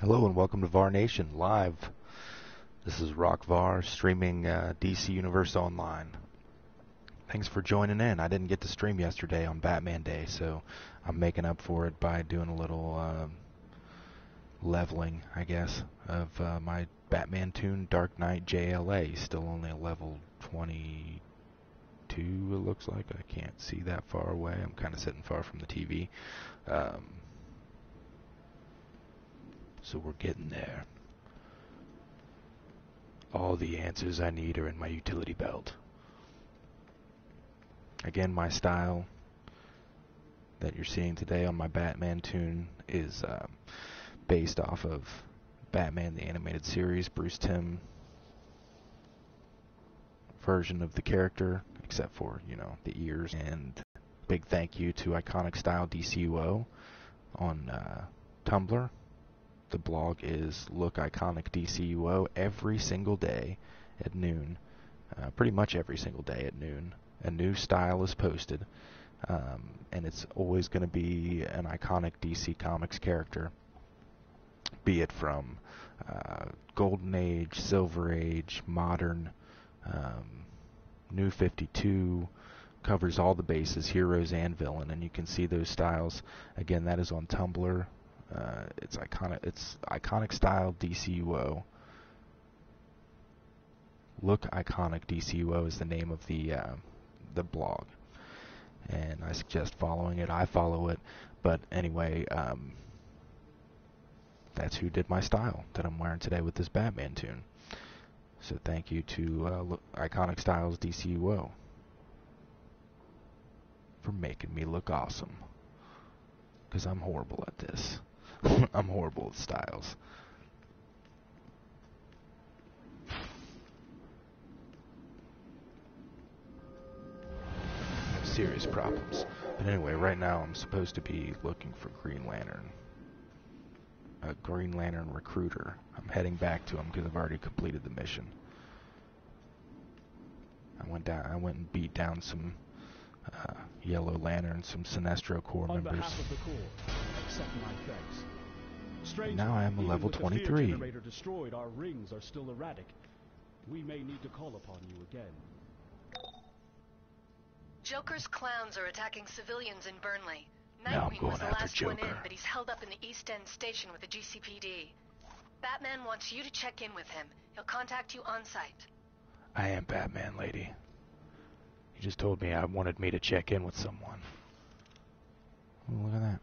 Hello and welcome to VAR Nation Live. This is Rock VAR streaming DC Universe Online. Thanks for joining in. I didn't get to stream yesterday on Batman Day, so I'm making up for it by doing a little leveling, I guess, of my Batman tune, Dark Knight JLA. He's still only a level 22, it looks like. I can't see that far away. I'm kind of sitting far from the TV. So we're getting there. All the answers I need are in my utility belt. Again, my style that you're seeing today on my Batman tune is based off of Batman the Animated Series, Bruce Timm version of the character, except for, the ears. And big thank you to Iconic Style DCUO on Tumblr. The blog is Look Iconic DCUO every single day at noon. Pretty much every single day at noon. A new style is posted, and it's always going to be an iconic DC Comics character, be it from Golden Age, Silver Age, Modern, New 52, covers all the bases, heroes and villain, and you can see those styles. Again, that is on Tumblr. It's iconic style DCUO. Look Iconic DCUO is the name of the blog, and I suggest following it. I follow it, but anyway, that's who did my style that I'm wearing today with this Batman tune. So thank you to Iconic Styles DCUO for making me look awesome, because I'm horrible at this. I'm horrible at styles. I have serious problems. But anyway, right now I'm supposed to be looking for Green Lantern. A Green Lantern recruiter. I'm heading back to him because I've already completed the mission. I went and beat down some Yellow Lantern, some Sinestro Corps members. On behalf of the Corps, accept my thanks. Stranger, now I am a level 23. The fear generator destroyed, our rings are still erratic. We may need to call upon you again. Joker's clowns are attacking civilians in Burnley. Now I'm Nightwing going was the after last one in, Joker. but he's held up in the East End station with the GCPD. Batman wants you to check in with him. He'll contact you on site. I am Batman, lady. You just told me I wanted me to check in with someone. Oh, look at that.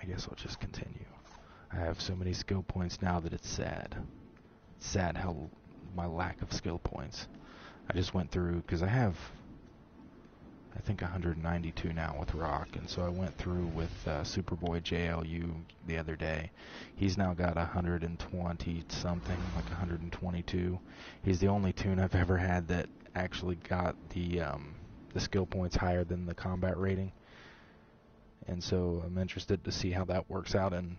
I guess I'll just continue. I have so many skill points now that it's sad. It's sad how my lack of skill points. I just went through, because I have, I think, 192 now with Rock, and so I went through with Superboy JLU the other day. He's now got 120 something, like 122. He's the only tune I've ever had that actually got the skill points higher than the combat rating. And so I'm interested to see how that works out in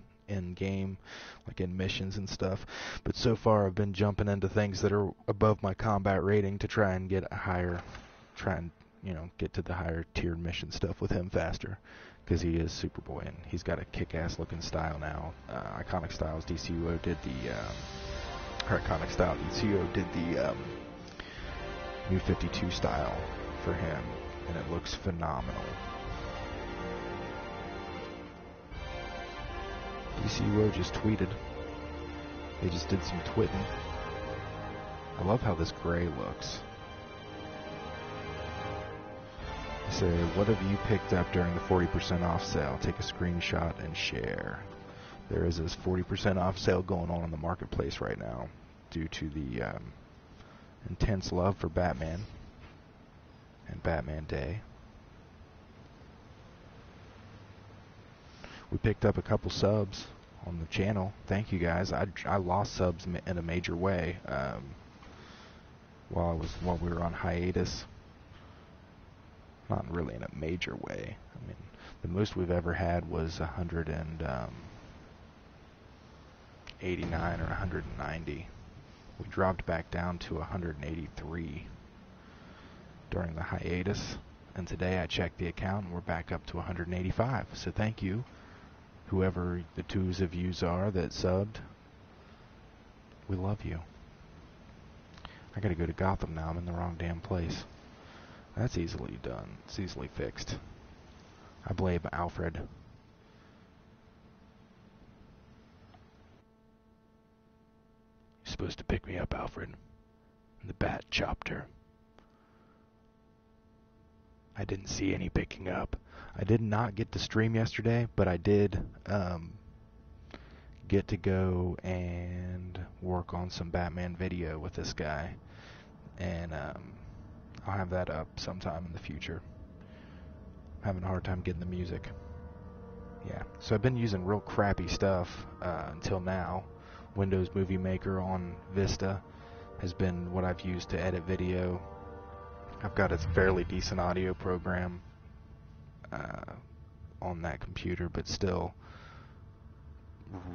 game, like in missions and stuff. But so far I've been jumping into things that are above my combat rating to try and get a higher, get to the higher tiered mission stuff with him faster, because he is Superboy and he's got a kick-ass looking style now. Iconic Styles DCUO did the New 52 style for him, and it looks phenomenal. DCUO just tweeted. They just did some twitting. I love how this gray looks. They say, what have you picked up during the 40% off sale? Take a screenshot and share. There is this 40% off sale going on in the marketplace right now due to the intense love for Batman and Batman Day. We picked up a couple subs on the channel. Thank you guys. I lost subs in a major way while we were on hiatus. Not really in a major way. I mean, the most we've ever had was 189 or 190. We dropped back down to 183. during the hiatus. And today I checked the account and we're back up to 185. So thank you, whoever the twos of yous are that subbed. We love you. I gotta go to Gotham now. I'm in the wrong damn place. That's easily done. It's easily fixed. I blame Alfred. You're supposed to pick me up, Alfred. And the bat chopped her. I didn't see any picking up. I did not get to stream yesterday, but I did get to go and work on some Batman video with this guy. And I'll have that up sometime in the future. I'm having a hard time getting the music. Yeah, so I've been using real crappy stuff until now. Windows Movie Maker on Vista has been what I've used to edit video. I've got a fairly decent audio program on that computer, but still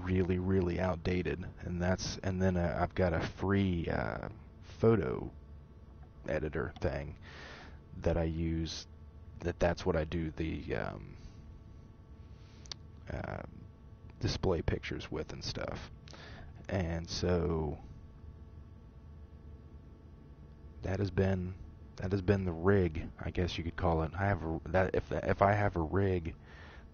really, really outdated. And then I've got a free photo editor thing that I use. That's what I do the display pictures with and stuff. And so that has been the rig, I guess you could call it. If I have a rig,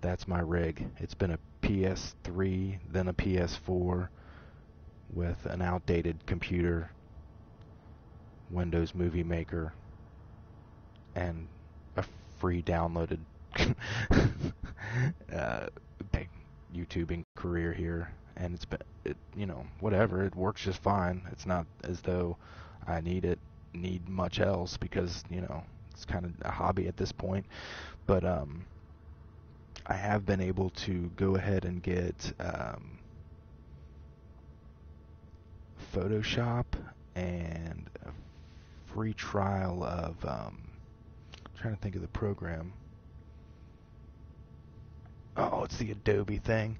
that's my rig. It's been a PS3, then a PS4 with an outdated computer, Windows Movie Maker, and a free downloaded YouTubing career here. And it's been, whatever. It works just fine. It's not as though I need much else because, it's kind of a hobby at this point. But I have been able to go ahead and get Photoshop and a free trial of I'm trying to think of the program. Oh, it's the Adobe thing.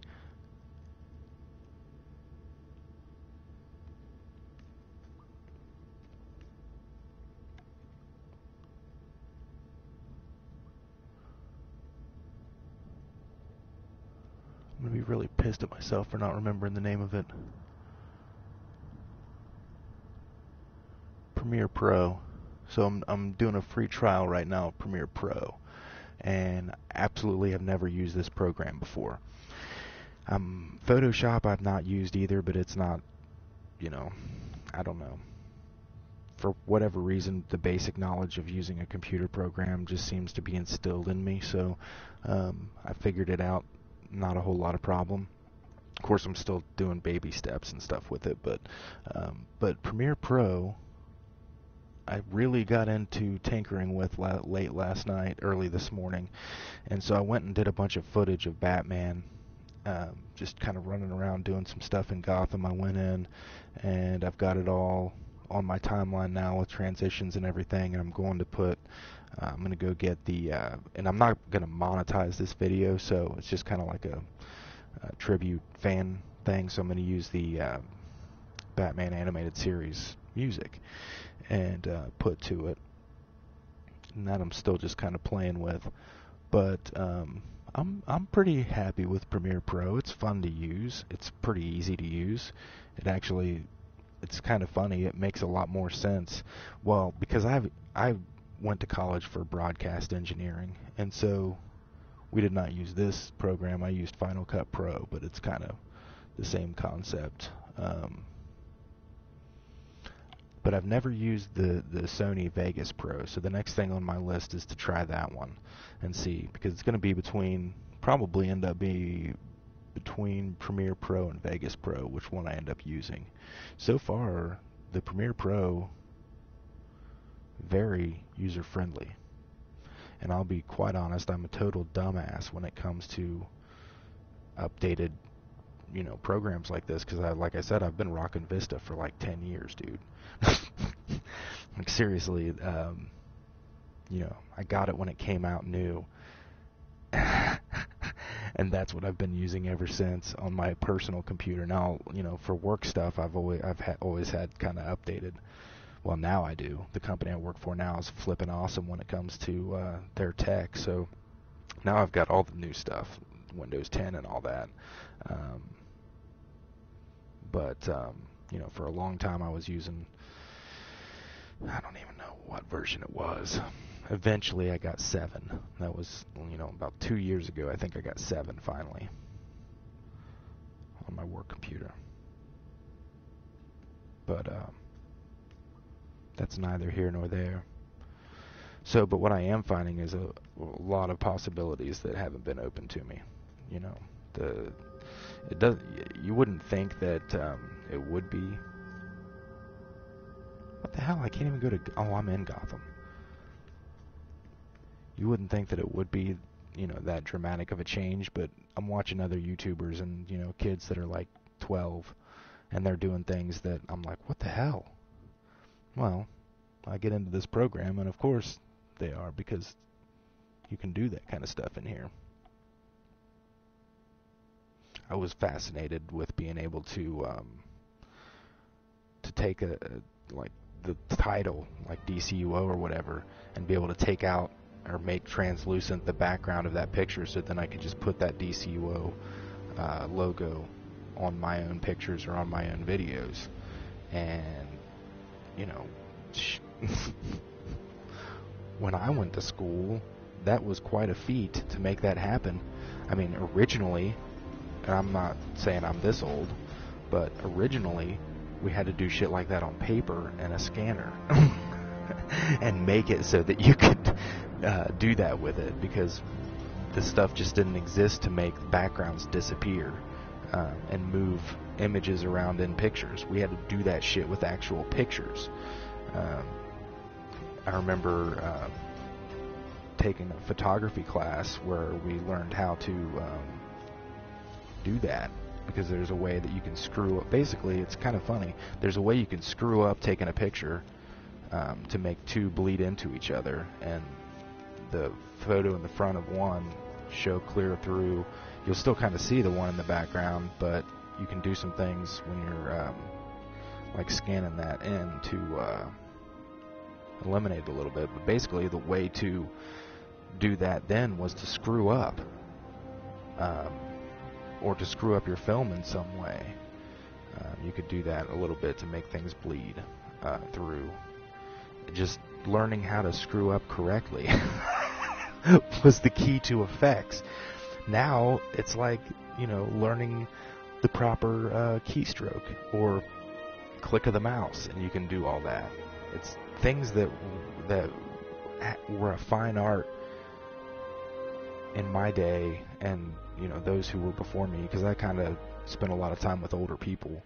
I'm gonna be really pissed at myself for not remembering the name of it. Premiere Pro. So I'm doing a free trial right now of Premiere Pro, and absolutely have never used this program before. Photoshop I've not used either, but it's not, I don't know. For whatever reason, the basic knowledge of using a computer program just seems to be instilled in me, so I figured it out. Not a whole lot of problem. Of course, I'm still doing baby steps and stuff with it, but Premiere Pro, I really got into tinkering with late last night, early this morning, and so I went and did a bunch of footage of Batman, just kind of running around doing some stuff in Gotham. I went in, and I've got it all on my timeline now with transitions and everything, and I'm going to go get the, and I'm not going to monetize this video, so it's just kind of like a tribute fan thing, so I'm going to use the Batman animated series music and put to it, and that I'm still just kind of playing with, but I'm pretty happy with Premiere Pro. It's fun to use. It's pretty easy to use. It's kind of funny. It makes a lot more sense. Well, because I went to college for broadcast engineering, and so we did not use this program. I used Final Cut Pro, but it's kind of the same concept. But I've never used the Sony Vegas Pro, so the next thing on my list is to try that one and see, because it's going to be probably end up being between Premiere Pro and Vegas Pro, which one I end up using. So far, the Premiere Pro, very user-friendly. And I'll be quite honest, I'm a total dumbass when it comes to updated, programs like this, because like I said, I've been rocking Vista for like 10 years, dude. Like seriously, I got it when it came out new. And that's what I've been using ever since on my personal computer. Now, for work stuff, I've always had kind of updated. Well, now I do. The company I work for now is flipping awesome when it comes to their tech. So now I've got all the new stuff, Windows 10 and all that. But you know, for a long time I was using, I don't even know what version it was. Eventually I got 7. That was, you know, about 2 years ago. I think I got 7 finally on my work computer. But that's neither here nor there. So, but what I am finding is a lot of possibilities that haven't been open to me. You know, it does. You wouldn't think that it would be. What the hell? I can't even go to. Oh, I'm in Gotham. You wouldn't think that it would be, you know, that dramatic of a change, but I'm watching other YouTubers and, you know, kids that are like 12, and they're doing things that I'm like, what the hell? Well, I get into this program, and of course they are, because you can do that kind of stuff in here. I was fascinated with being able to take like the title, like DCUO or whatever, and be able to take out or make translucent the background of that picture, so then I could just put that DCUO logo on my own pictures or on my own videos. And, you know, when I went to school, that was quite a feat to make that happen. I mean, originally, and I'm not saying I'm this old, but originally we had to do shit like that on paper and a scanner and make it so that you could do that with it, because the stuff just didn't exist to make backgrounds disappear and move images around in pictures. We had to do that shit with actual pictures. I remember taking a photography class where we learned how to do that, because there's a way that you can screw up. Basically, it's kind of funny. There's a way you can screw up taking a picture to make two bleed into each other, and the photo in the front of one show clear through. You'll still kind of see the one in the background, but you can do some things when you're like scanning that in to eliminate it a little bit. But basically, the way to do that then was to screw up, or to screw up your film in some way. You could do that a little bit to make things bleed through. Just learning how to screw up correctly was the key to effects. Now it's like, you know, learning the proper keystroke or click of the mouse, and you can do all that. It's things that were a fine art in my day, and, you know, those who were before me, because I kind of spent a lot of time with older people.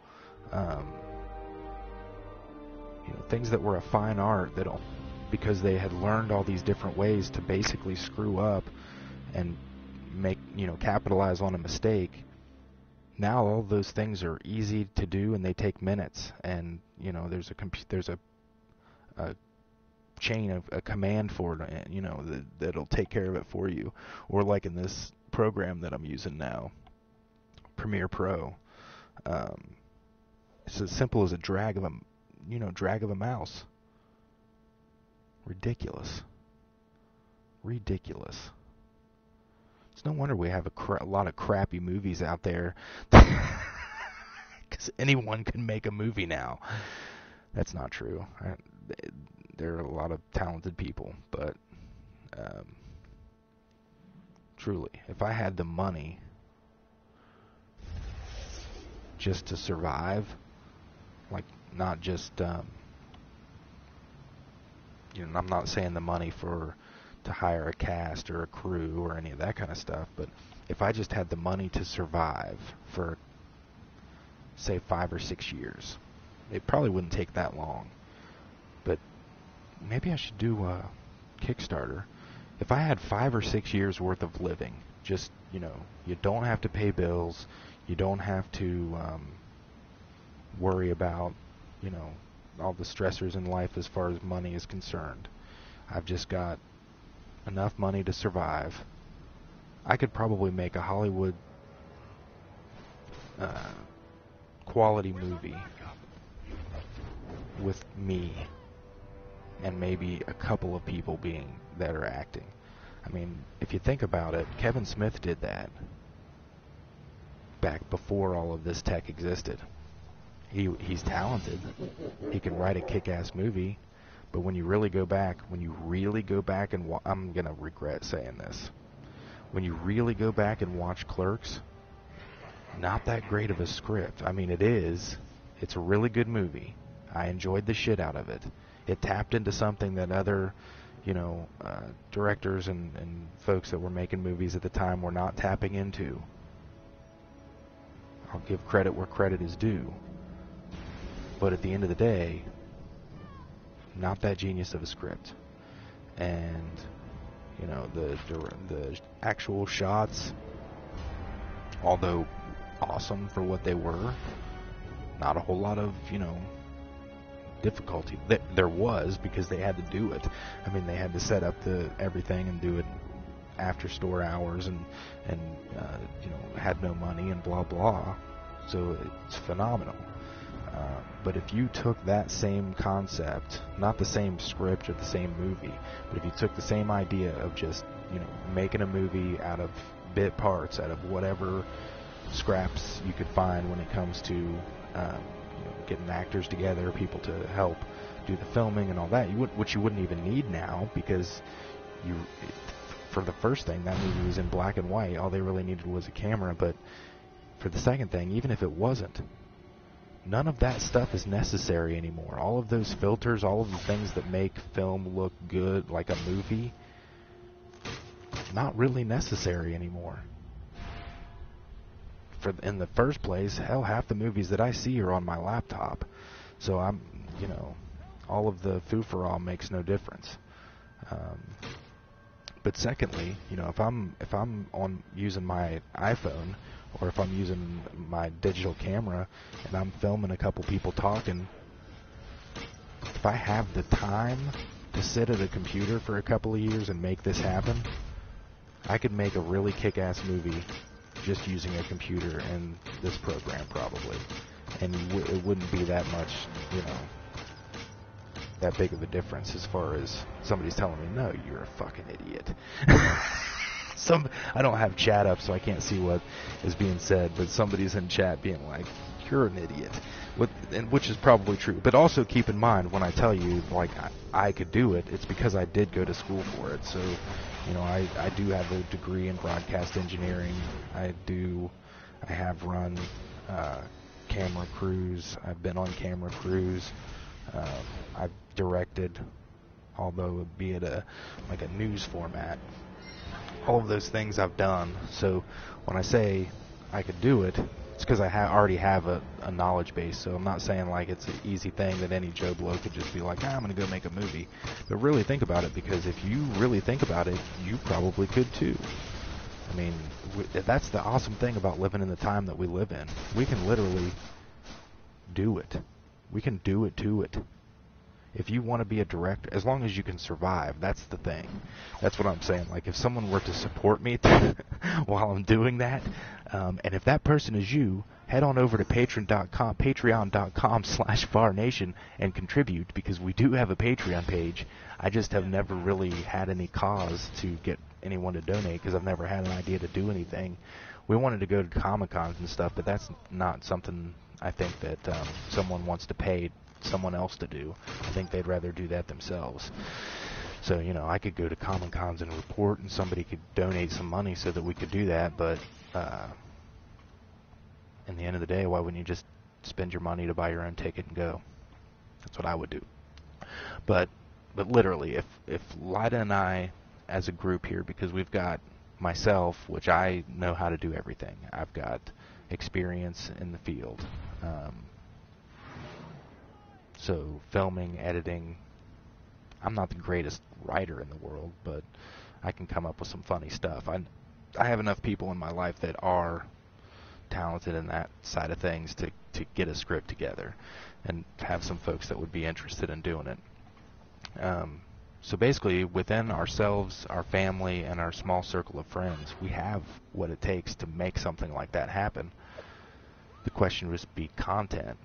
You know, things that were a fine art that, because they had learned all these different ways to basically screw up and make, you know, capitalize on a mistake. Now all those things are easy to do, and they take minutes. And, you know, there's a chain of a command for it, you know, that'll take care of it for you. Or like in this program that I'm using now, Premiere Pro. It's as simple as a drag of a mouse. Ridiculous. It's no wonder we have a lot of crappy movies out there, because anyone can make a movie now. That's not true. There are a lot of talented people, but truly, if I had the money just to survive, like, not just, you know, I'm not saying the money to hire a cast or a crew or any of that kind of stuff, but if I just had the money to survive for, say, 5 or 6 years, it probably wouldn't take that long. But maybe I should do a Kickstarter. If I had 5 or 6 years worth of living, just, you know, you don't have to pay bills, you don't have to worry about, you know, all the stressors in life as far as money is concerned. I've just got enough money to survive. I could probably make a Hollywood quality movie with me and maybe a couple of people that are acting. I mean, if you think about it, Kevin Smith did that back before all of this tech existed. He's talented. He can write a kick-ass movie, but when you really go back and I'm gonna regret saying this. When you really go back and watch Clerks, not that great of a script. I mean, it is. It's a really good movie. I enjoyed the shit out of it. It tapped into something that other, directors and folks that were making movies at the time were not tapping into. I'll give credit where credit is due. But at the end of the day, not that genius of a script. And, the actual shots, although awesome for what they were, not a whole lot of, difficulty. There was, because they had to do it. I mean, they had to set up everything and do it after store hours and had no money and blah blah. So it's phenomenal. But if you took that same concept, not the same script or the same movie, but if you took the same idea of just making a movie out of bit parts, out of whatever scraps you could find when it comes to getting actors together, people to help do the filming and all that, which you wouldn't even need now, because for the first thing, that movie was in black and white. All they really needed was a camera. But for the second thing, even if it wasn't, none of that stuff is necessary anymore. All of those filters, all of the things that make film look good, like a movie, not really necessary anymore. In the first place, hell, half the movies that I see are on my laptop. So all of the foo-for-all makes no difference. But secondly, if I'm using my iPhone, or if I'm using my digital camera and I'm filming a couple people talking, if I have the time to sit at a computer for a couple of years and make this happen, I could make a really kick-ass movie just using a computer and this program probably. And it wouldn't be that much, that big of a difference as far as somebody's telling me, no, you're a fucking idiot. I don't have chat up, so I can't see what is being said, but somebody's in chat being like, you're an idiot, which is probably true. But also keep in mind, when I tell you, like, I could do it, it's because I did go to school for it. So, I do have a degree in broadcast engineering. I have run camera crews. I've been on camera crews. I've directed, although be it a news format. All of those things I've done. So when I say I could do it, it's because I already have a knowledge base. So I'm not saying like it's an easy thing that any Joe Blow could just be like, I'm going to go make a movie. But really think about it, because if you really think about it, you probably could too. I mean, that's the awesome thing about living in the time that we live in. We can literally do it. We can do it to it. If you want to be a director, as long as you can survive, that's the thing. That's what I'm saying. Like, if someone were to support me while I'm doing that, and if that person is you, head on over to patreon.com/FarNation and contribute, because we do have a Patreon page. I just have never really had any cause to get anyone to donate, because I've never had an idea to do anything. We wanted to go to Comic-Cons and stuff, but that's not something I think that someone wants to pay someone else to do. I think they'd rather do that themselves. So, I could go to Comic-Cons and report, and somebody could donate some money so that we could do that, but in the end of the day, why wouldn't you just spend your money to buy your own ticket and go? That's what I would do. But literally, if Lyda and I, as a group here, because we've got myself, which I know how to do everything. I've got experience in the field. So filming, editing, I'm not the greatest writer in the world, but I can come up with some funny stuff. I have enough people in my life that are talented in that side of things to get a script together, and have some folks that would be interested in doing it. So basically, within ourselves, our family, and our small circle of friends, we have what it takes to make something like that happen. The question would be content.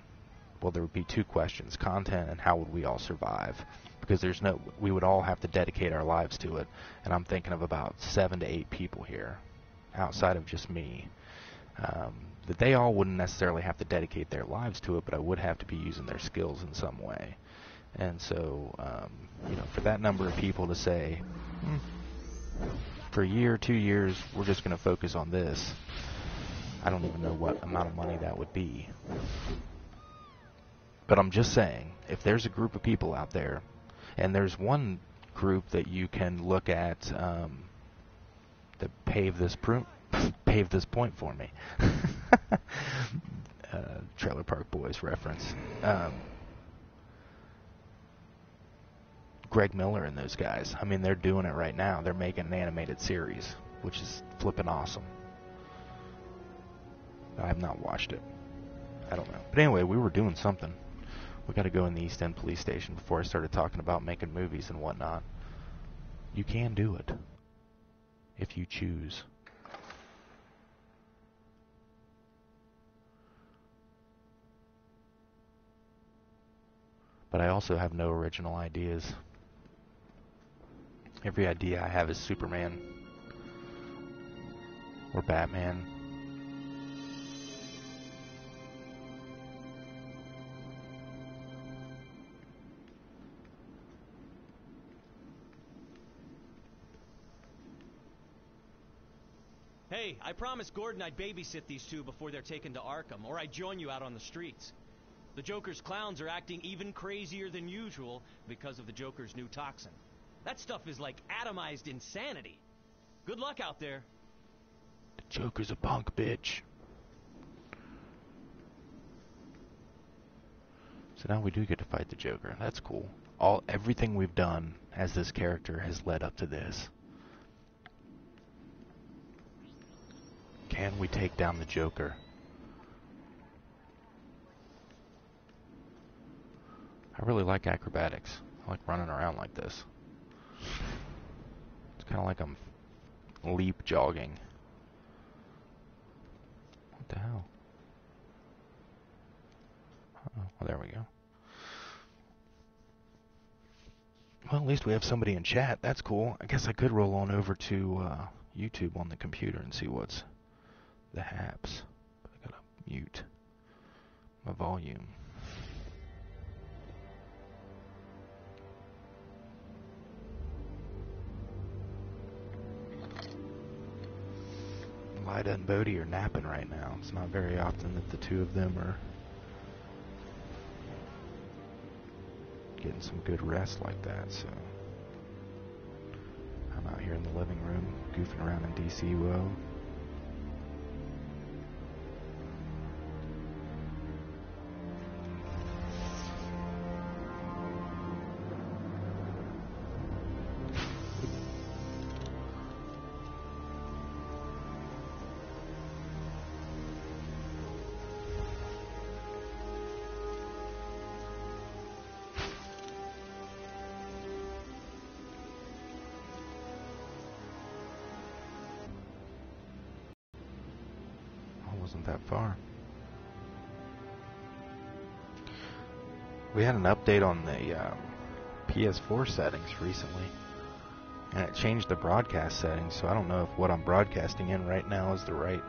Well, there would be two questions: content and how would we all survive? because we would all have to dedicate our lives to it, and I'm thinking of about 7 to 8 people here, outside of just me. That they all wouldn't necessarily have to dedicate their lives to it, but I would have to be using their skills in some way. And so, for that number of people to say, for a year, 2 years, we're just going to focus on this, I don't even know what amount of money that would be. But I'm just saying, if there's a group of people out there, and there's one group that you can look at that pave this point for me. Trailer Park Boys reference. Greg Miller and those guys. I mean, they're doing it right now. They're making an animated series, which is flippin' awesome. I have not watched it. I don't know. But anyway, we were doing something. We got to go in the East End Police Station before I started talking about making movies and whatnot. You can do it if you choose. But I also have no original ideas. Every idea I have is Superman or Batman. Hey, I promised Gordon I'd babysit these two before they're taken to Arkham, or I'd join you out on the streets. The Joker's clowns are acting even crazier than usual because of the Joker's new toxin. That stuff is like atomized insanity. Good luck out there. The Joker's a punk bitch. So now we do get to fight the Joker. That's cool. Everything we've done as this character has led up to this. Can we take down the Joker? I really like acrobatics. I like running around like this. It's kind of like I'm leap jogging. What the hell? Uh-oh. Well, there we go. Well, at least we have somebody in chat. That's cool. I guess I could roll on over to YouTube on the computer and see what's the haps. But I gotta mute my volume. Lyda and Bodhi are napping right now. It's not very often that the two of them are getting some good rest like that, so I'm out here in the living room goofing around in DCUO. Wasn't that far. We had an update on the PS4 settings recently, and it changed the broadcast settings, so I don't know if what I'm broadcasting in right now is the right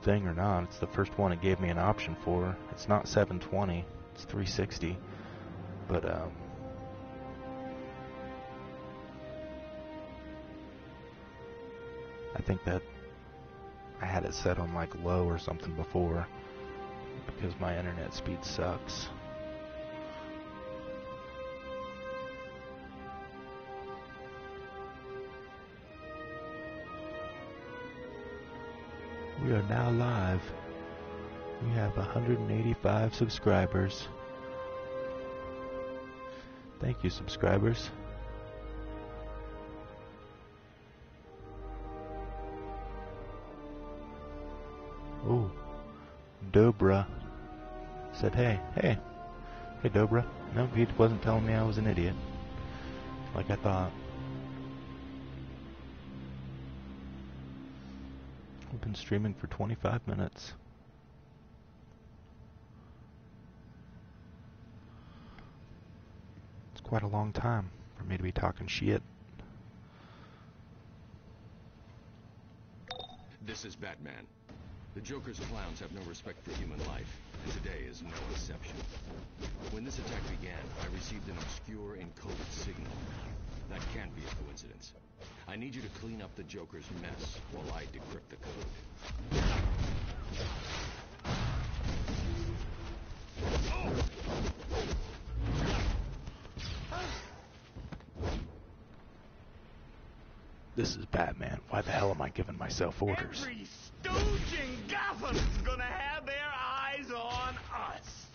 thing or not. It's the first one it gave me an option for. It's not 720, it's 360, but I think that I had it set on like low or something before because my internet speed sucks. We are now live. We have 185 subscribers. Thank you, subscribers. Oh, Dobra said, hey, Dobra. No, he wasn't telling me I was an idiot, like I thought. We've been streaming for 25 minutes. It's quite a long time for me to be talking shit. This is Batman. The Joker's clowns have no respect for human life, and today is no exception. When this attack began, I received an obscure encoded signal. That can't be a coincidence. I need you to clean up the Joker's mess while I decrypt the code. This is Batman. Why the hell am I giving myself orders? Every stooge in Gotham's gonna have their eyes on us.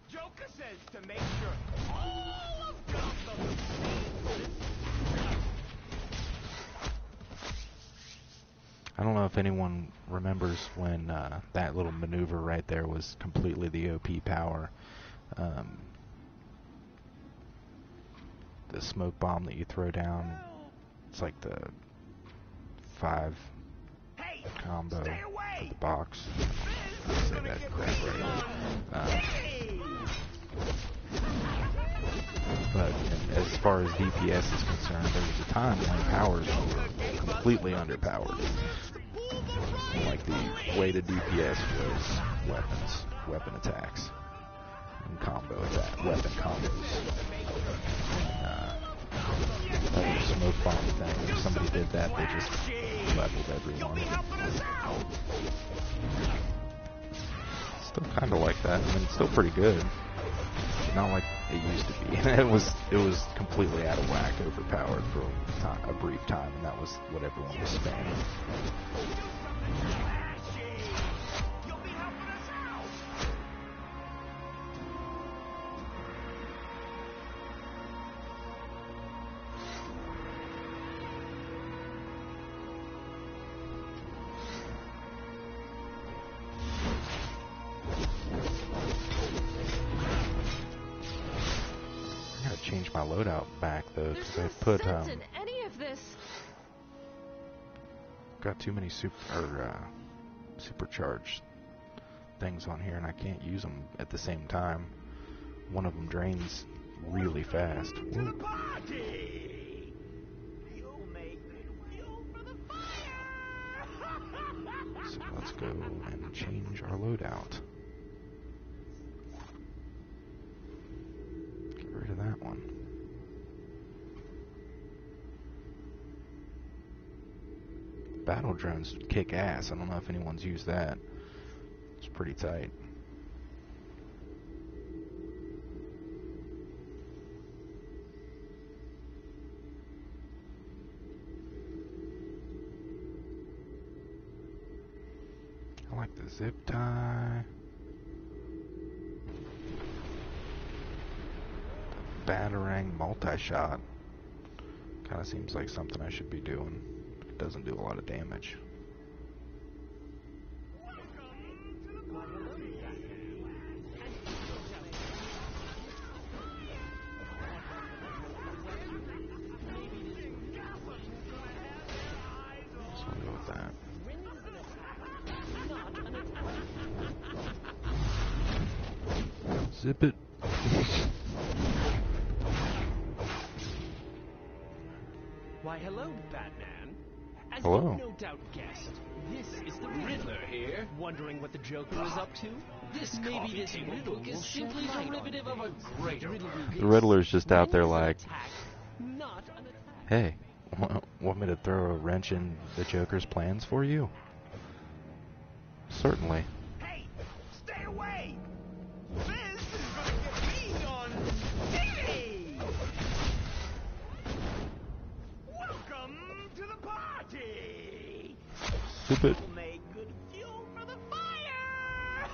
Joker says to make sure all of Gotham sees this. I don't know if anyone remembers when that little maneuver right there was completely the OP power. The smoke bomb that you throw down, it's like the 5 combo for the box. I say that crap right. But as far as DPS is concerned, there was a time when powers were completely underpowered. Like the way to DPS was weapon attacks, and weapon combos. That smoke bomb thing. If somebody did that, they just leveled everyone. Still kind of like that. I mean, it's still pretty good. Not like it used to be. it was completely out of whack, overpowered for a brief time, and that was what everyone was spamming. Change my loadout back though, because I put any of this. Got too many supercharged things on here, and I can't use them at the same time. One of them drains really fast. Whoa. So let's go and change our loadout. Rid of that one. Battle drones kick ass. I don't know if anyone's used that. It's pretty tight. I like the zip tie. Batarang multi-shot. Kind of seems like something I should be doing. It doesn't do a lot of damage. So I'll go with that. Zip it. Why, hello, Batman. As Hello. you no doubt guessed, this is the Riddler here. Wondering what the Joker is up to? Maybe this book is simply derivative of a greater one. The Riddler's just out there like, Not an attack. hey, want me to throw a wrench in the Joker's plans for you? Certainly. Hey, stay away! This is gonna get me on TV! Welcome to the party! Stupid. We'll make good fuel for the fire!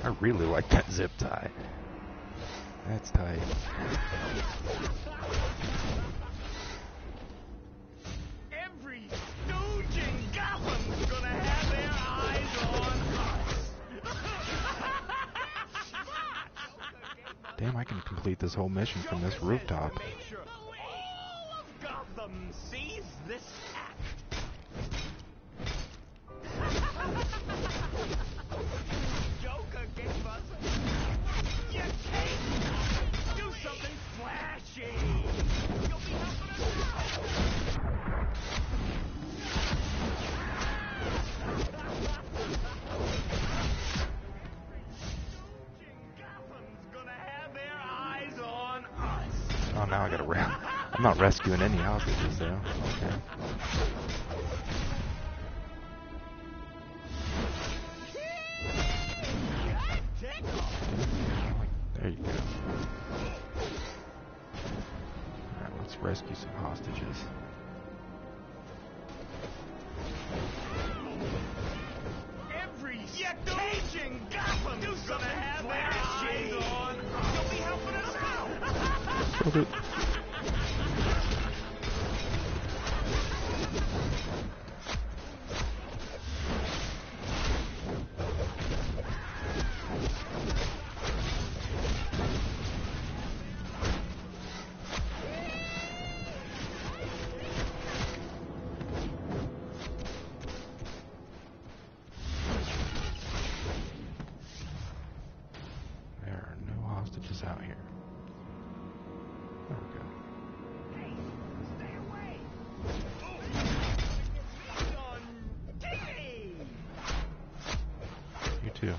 I really like that zip tie. That's tight. Every stooge in Gotham's gonna have their eyes on us! complete this whole mission from this rooftop. Make sure all of Gotham sees this act. Joker gave us your tape. Do something flashy. You'll be helping us Gotham's gonna have their eyes on us. Oh, now I gotta I'm not rescuing any hostages, though. Okay. There you go. Alright, let's rescue some hostages. Every stage in Gotham do gonna have their eyes on. You'll be helping us out. Killed it. There are no hostages out here. There we go. Hey, stay away. On TV. You too, huh?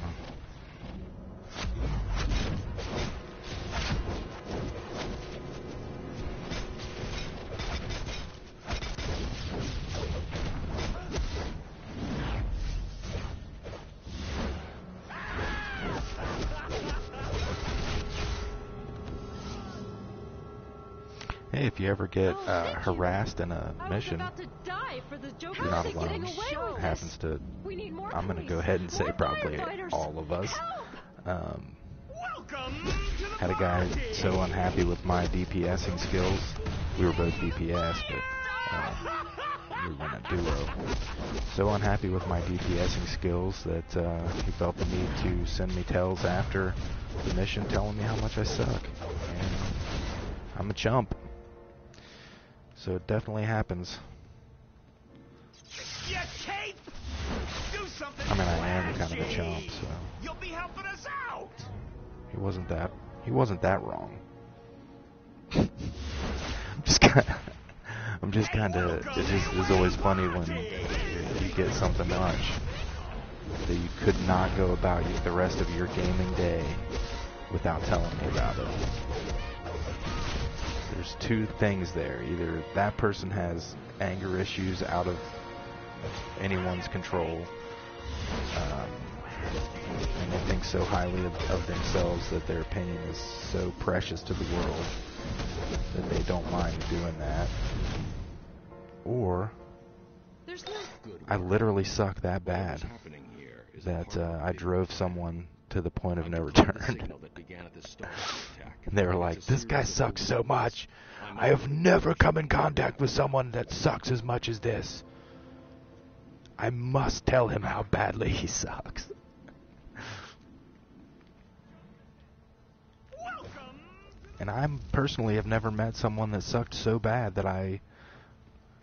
Hey, if you ever get harassed in a mission, you're not alone. It happens to, I'm going to go ahead and say probably all of us. Welcome to the Had a guy so unhappy with my DPSing skills. We were both DPS, but we were in a duo. So unhappy with my DPSing skills that he felt the need to send me tells after the mission telling me how much I suck. And I'm a chump. So it definitely happens. Your cape. Do something I mean, I am kind of a flashy. chump, so You'll be helping us out. he wasn't that wrong. I'm just kind of, it just is always funny when you get something much that you could not go about the rest of your gaming day without telling me about it. There's two things there. Either that person has anger issues out of anyone's control, and they think so highly of themselves that their opinion is so precious to the world that they don't mind doing that. Or I literally suck that bad that I drove someone to the point of no return. And they were like, this guy sucks so much. I have never come in contact with someone that sucks as much as this. I must tell him how badly he sucks. And I personally have never met someone that sucked so bad that I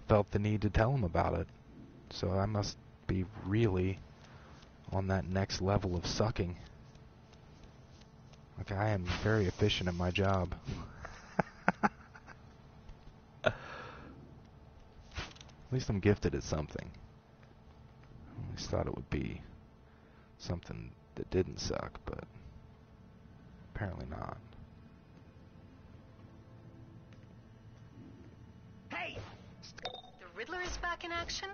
felt the need to tell him about it. So I must be really on that next level of sucking. Like, I am very efficient at my job. At least I'm gifted at something. I always thought it would be something that didn't suck, but apparently not. Hey, The Riddler is back in action?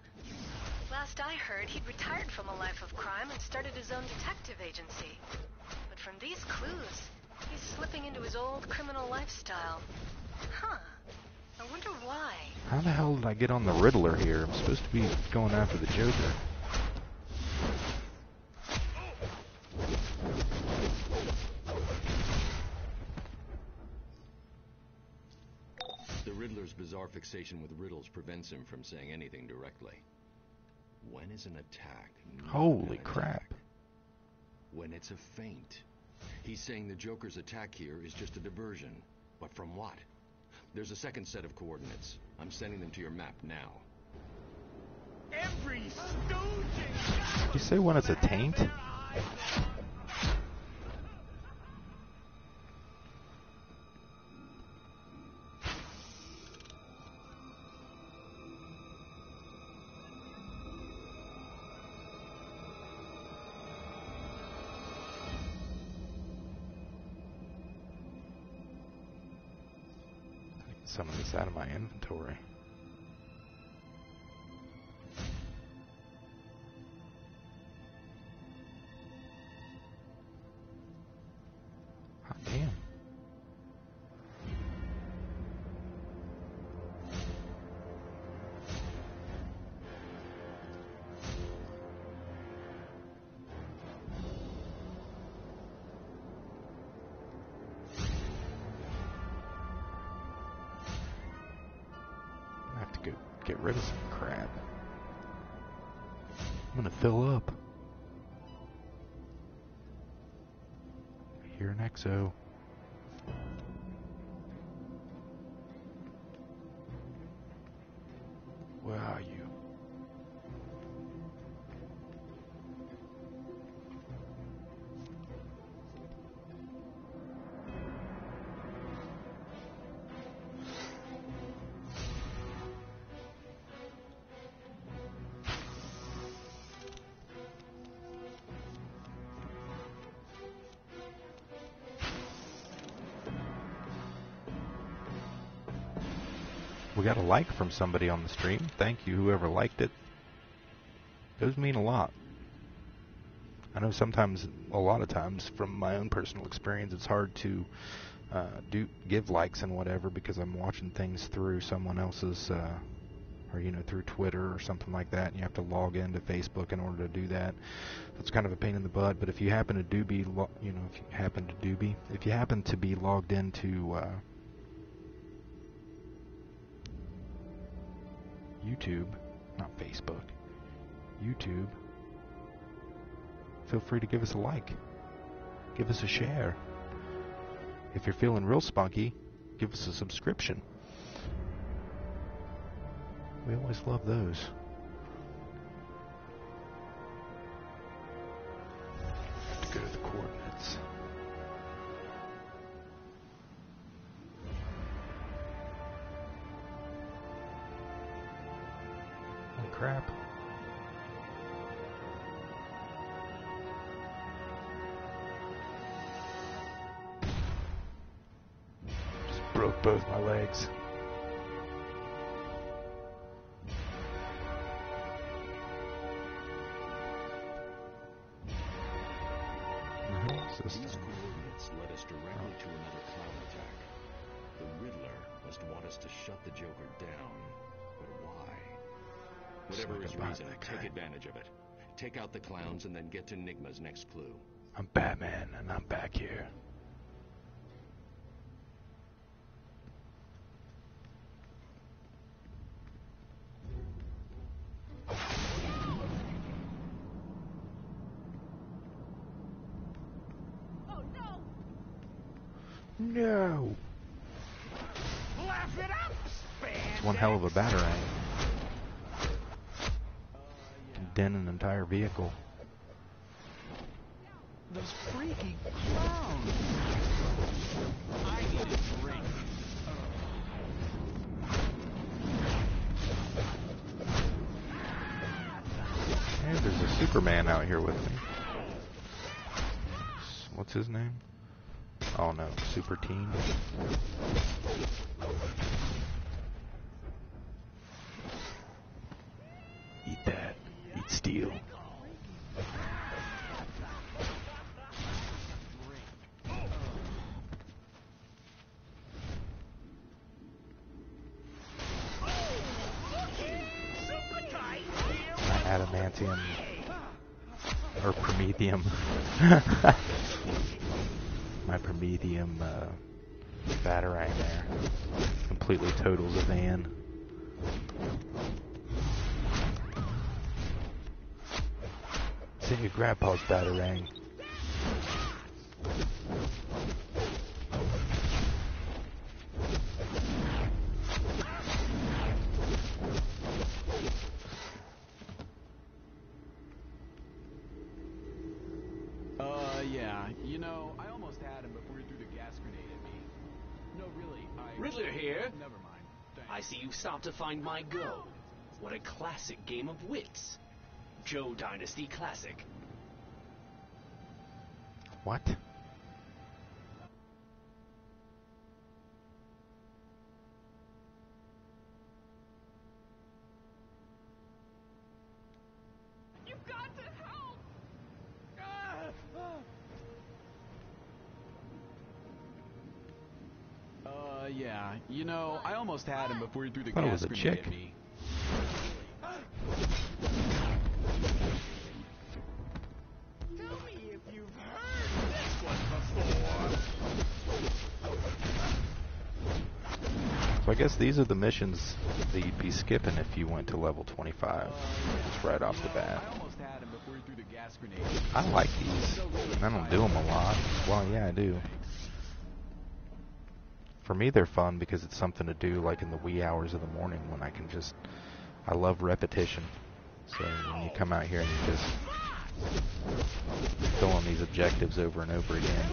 Last I heard, he'd retired from a life of crime and started his own detective agency. But from these clues, he's slipping into his old criminal lifestyle. Huh. I wonder why. How the hell did I get on the Riddler here? I'm supposed to be going after the Joker. The Riddler's bizarre fixation with riddles prevents him from saying anything directly. When is an attack not Holy an crap. attack? When it's a feint. He's saying the Joker's attack here is just a diversion. But from what? There's a second set of coordinates. I'm sending them to your map now. Every stooge. Did you say when it's a taint? Some of this out of my inventory. Hot damn. Get rid of some crap. I'm gonna fill up. I hear an exo. Where are you? We got a like from somebody on the stream. Thank you, whoever liked it. Those mean a lot. I know sometimes, a lot of times, from my own personal experience, it's hard to give likes and whatever because I'm watching things through someone else's, or through Twitter or something like that, and you have to log into Facebook in order to do that. It's kind of a pain in the butt. But if you happen to if you happen to be logged into YouTube, not Facebook, YouTube, feel free to give us a like, give us a share. If you're feeling real spunky, give us a subscription. We always love those. I have to go to the coordinates. Crap. Just broke both my legs. These coordinates led us directly to another cloud attack. The Riddler must want us to shut the Joker down. But why? Whatever his reason, take advantage of it. Take out the clowns and then get to Nigma's next clue. I'm Batman, and I'm back here. Oh no! No! Laugh it up, It's one hell of a batarang. Dent an entire vehicle. Those freaking clowns! I need a drink. And there's a Superman out here with me. What's his name? Oh no, Super Teen. Eat that. Eat steel. My adamantium or promethium. My promethium batarang there completely totals a van. It's in your grandpa's batarang. you know, I almost had him before he threw the gas grenade at me. No, really, Riddler here. Never mind. Thanks. I see you stopped to find my Go. What a classic game of wits. Joe Dynasty Classic. What? You've got to help! Yeah, you know, I almost had him before he threw the Thought it was gas a grenade chick. at me. Tell me if you've heard this one before. So I guess these are the missions that you'd be skipping if you went to level 25. Just right off the bat. I almost had him before he threw the gas grenade. I like these. And I don't do them a lot. Well, yeah, I do. For me, they're fun because it's something to do like in the wee hours of the morning when I can just... I love repetition. So when you come out here and you just fill in these objectives over and over again,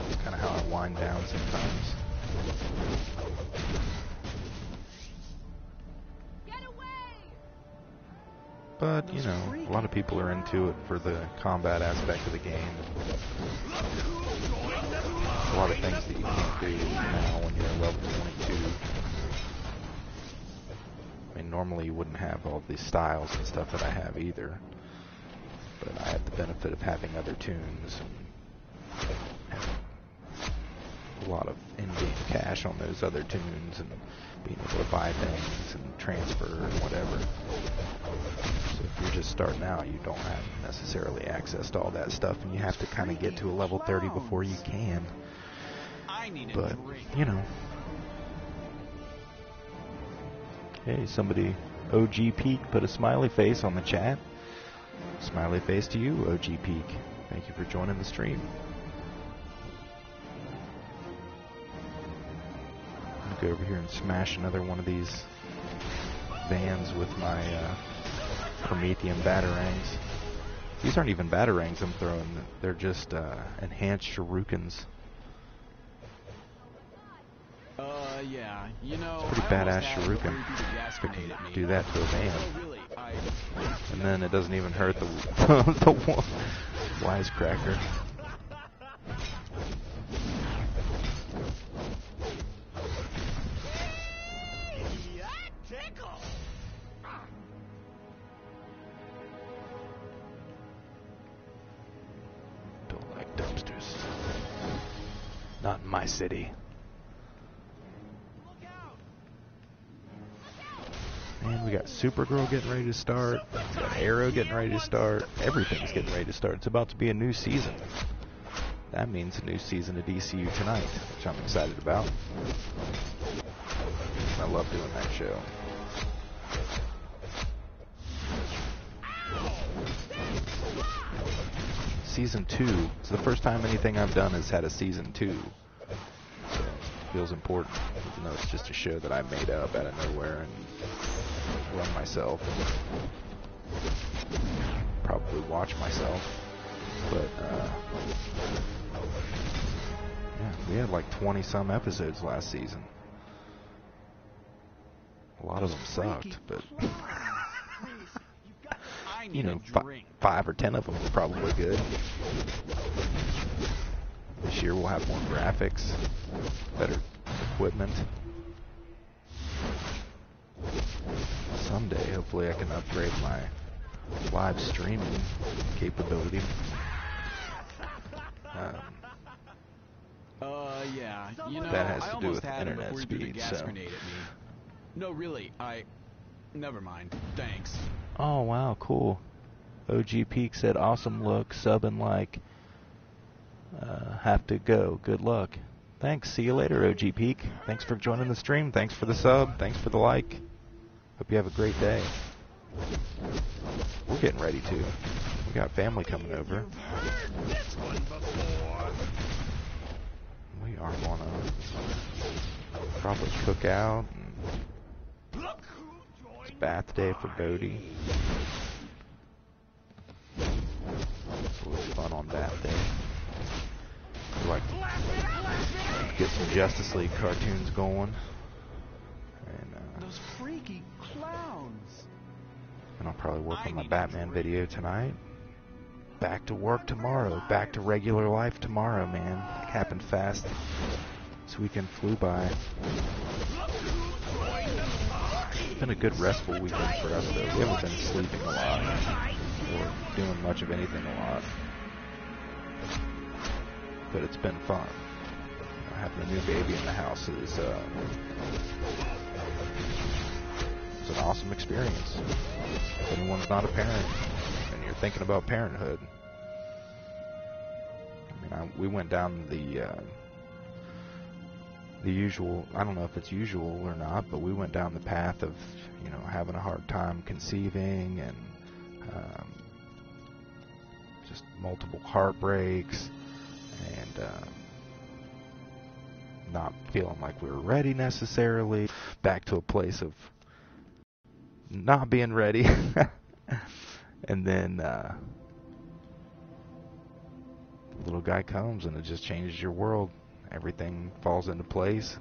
it's kind of how I wind down sometimes. But, you know, a lot of people are into it for the combat aspect of the game. A lot of things that you can't do now when you're level 22. I mean, normally you wouldn't have all these styles and stuff that I have either. But I have the benefit of having other tunes and having a lot of in-game cash on those other tunes and being able to buy things and transfer and whatever. So if you're just starting out, you don't have necessarily access to all that stuff, and you have to kind of get to a level 30 before you can. But, you know. Hey, somebody, OG Peak, put a smiley face on the chat. Smiley face to you, OG Peak. Thank you for joining the stream. I'm going to go over here and smash another one of these vans with my Promethean batarangs. These aren't even batarangs I'm throwing. They're just enhanced shurikens. Yeah, you know, Pretty badass shuriken. If it can do that to a van. And then it doesn't even hurt the the wisecracker. Don't like dumpsters. Not in my city. And we got Supergirl getting ready to start. We got Arrow getting ready to start. Everything's getting ready to start. It's about to be a new season. That means a new season of DCU tonight, which I'm excited about. I love doing that show. Season 2. It's the first time anything I've done has had a Season 2. So it feels important, even though it's just a show that I made up out of nowhere and run myself and probably watch myself. But yeah, we had like 20 some episodes last season. A lot of them sucked, but you know, 5 or 10 of them were probably good. This year we'll have more graphics, better equipment. Someday, hopefully, I can upgrade my live streaming capability. Yeah, you know, that has I to do with almost had him internet before he threw the speed, gas so. grenade at me. No, really, never mind. Thanks. Oh, wow, cool. OG Peak said, awesome look, sub and like. Have to go. Good luck. Thanks. See you later, OG Peak. Thanks for joining the stream. Thanks for the sub. Thanks for the like. Hope you have a great day. We're getting ready to. We got family coming over. We are going to probably cook out. It's bath day for Bodhi. a little fun on that there. Like, get some Justice League cartoons going. And, Those freaky clowns. and I'll probably work on my Batman video tonight. Back to work tomorrow. Back to regular life tomorrow, man. It happened fast. This weekend flew by. It's been a good restful weekend for us, though. We haven't been sleeping a lot or doing much of anything a lot. But it's been fun. Having a new baby in the house is it's an awesome experience. If anyone's not a parent and you're thinking about parenthood, I mean, we went down the usual. I don't know if it's usual or not, but we went down the path of, you know, having a hard time conceiving and just multiple heartbreaks and not feeling like we were ready necessarily. Back to a place of not being ready. And then the little guy comes and it just changes your world. Everything falls into place.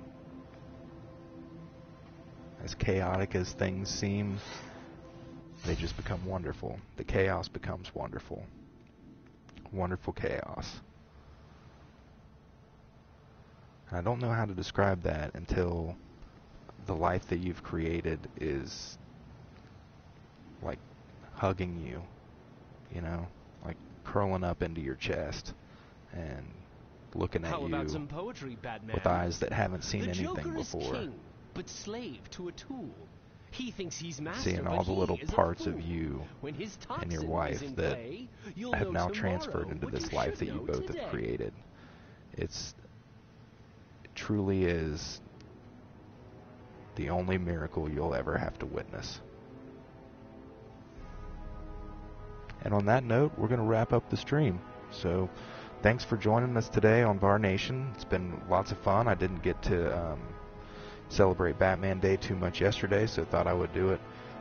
As chaotic as things seem, they just become wonderful. The chaos becomes wonderful. Wonderful chaos. I don't know how to describe that until the life that you've created is like hugging you, you know, like curling up into your chest and looking at How you about some poetry, Batman? with eyes that haven't seen The anything Joker is before. king, but slave to a tool. He thinks he's master, Seeing but all the he little is a parts fool. of you When his and your toxin wife is in that play, you'll have know now transferred tomorrow into what this you life should that you know both today. have created. It truly is the only miracle you'll ever have to witness. And on that note, we're going to wrap up the stream. So, thanks for joining us today on VAR Nation. It's been lots of fun. I didn't get to celebrate Batman Day too much yesterday, so thought I would do it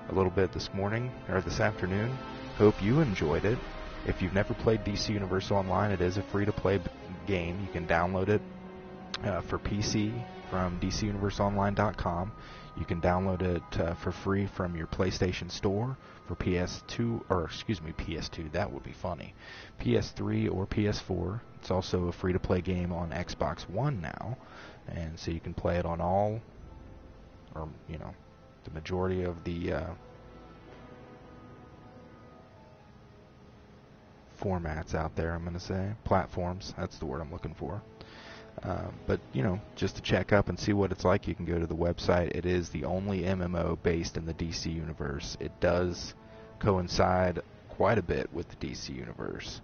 a little bit this morning, or this afternoon. Hope you enjoyed it. If you've never played DC Universe Online, it is a free-to-play game. You can download it for PC from DCUniverseOnline.com. You can download it for free from your PlayStation Store for PS2, or excuse me, PS2, that would be funny, PS3 or PS4. It's also a free-to-play game on Xbox One now, and so you can play it on all, or, you know, the majority of the formats out there, I'm going to say. Platforms, that's the word I'm looking for. But, you know, just to check up and see what it's like, you can go to the website. It is the only MMO based in the DC Universe. It does coincide quite a bit with the DC Universe.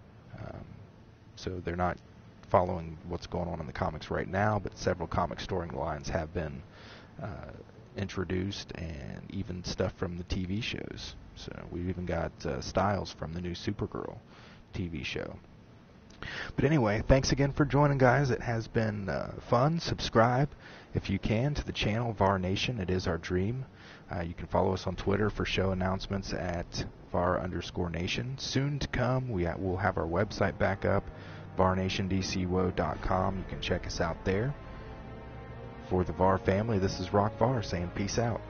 So they're not following what's going on in the comics right now, but several comic storylines have been introduced, and even stuff from the TV shows. So we've even got Styles from the new Supergirl TV show. But anyway, thanks again for joining, guys. It has been fun. Subscribe, if you can, to the channel VAR Nation. It is our dream. You can follow us on Twitter for show announcements at VAR_Nation. Soon to come, we'll have our website back up, VARNationDCUO.com. You can check us out there. For the VAR family, this is Rock VAR saying peace out.